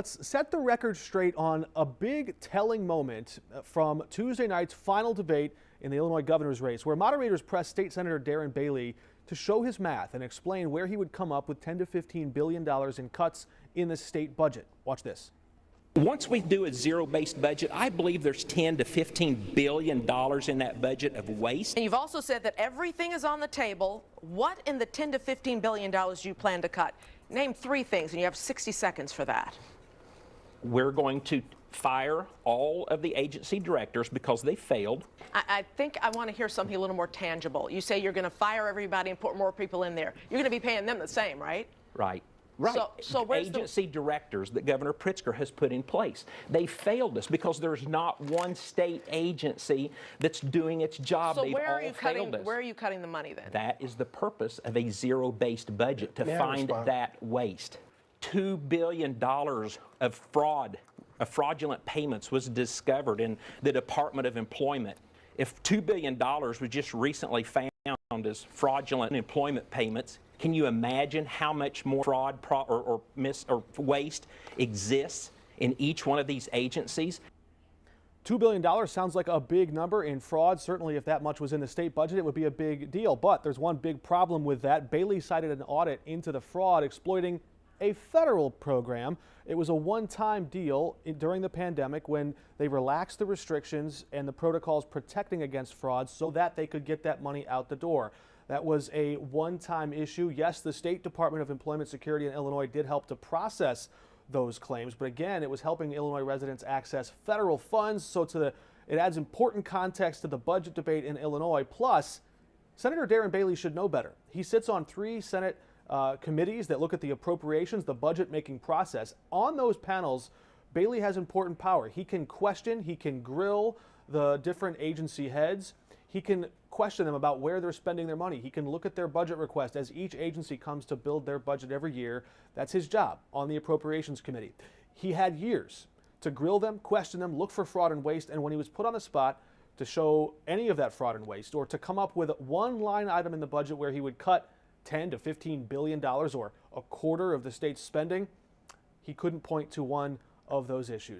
Let's set the record straight on a big telling moment from Tuesday night's final debate in the Illinois governor's race, where moderators pressed State Senator Darren Bailey to show his math and explain where he would come up with $10 to $15 billion in cuts in the state budget. Watch this. Once we do a zero-based budget, I believe there's $10 to $15 billion in that budget of waste. And you've also said that everything is on the table. What in the $10 to $15 billion do you plan to cut? Name 3 things, and you have 60 seconds for that. We're going to fire all of the agency directors because they failed. I think I want to hear something a little more tangible. You say you're going to fire everybody and put more people in there. You're going to be paying them the same, right? Right. Right. So where's agency directors that Governor Pritzker has put in place, they failed us because there's not one state agency that's doing its job. So They've where all failed us. Where are you cutting the money then? That is the purpose of a zero-based budget, to find that waste. $2 billion of fraud, of fraudulent payments was discovered in the Department of Employment. If $2 billion was just recently found as fraudulent employment payments, can you imagine how much more fraud or waste exists in each one of these agencies? $2 billion sounds like a big number in fraud. Certainly, if that much was in the state budget, it would be a big deal. But there's one big problem with that. Bailey cited an audit into the fraud exploiting a federal program. It was a one-time deal during the pandemic when they relaxed the restrictions and the protocols protecting against fraud so that they could get that money out the door. That was a one-time issue. Yes, the State Department of Employment Security in Illinois did help to process those claims, but again, it was helping Illinois residents access federal funds. So it adds important context to the budget debate in Illinois. Plus, Senator Darren Bailey should know better. He sits on 3 Senate committees that look at the appropriations, the budget-making process. On those panels, Bailey has important power. He can question, he can grill the different agency heads. He can question them about where they're spending their money. He can look at their budget request as each agency comes to build their budget every year. That's his job on the Appropriations Committee. He had years to grill them, question them, look for fraud and waste, and when he was put on the spot to show any of that fraud and waste or to come up with one line item in the budget where he would cut $10 to $15 billion or a quarter of the state's spending, he couldn't point to one of those issues.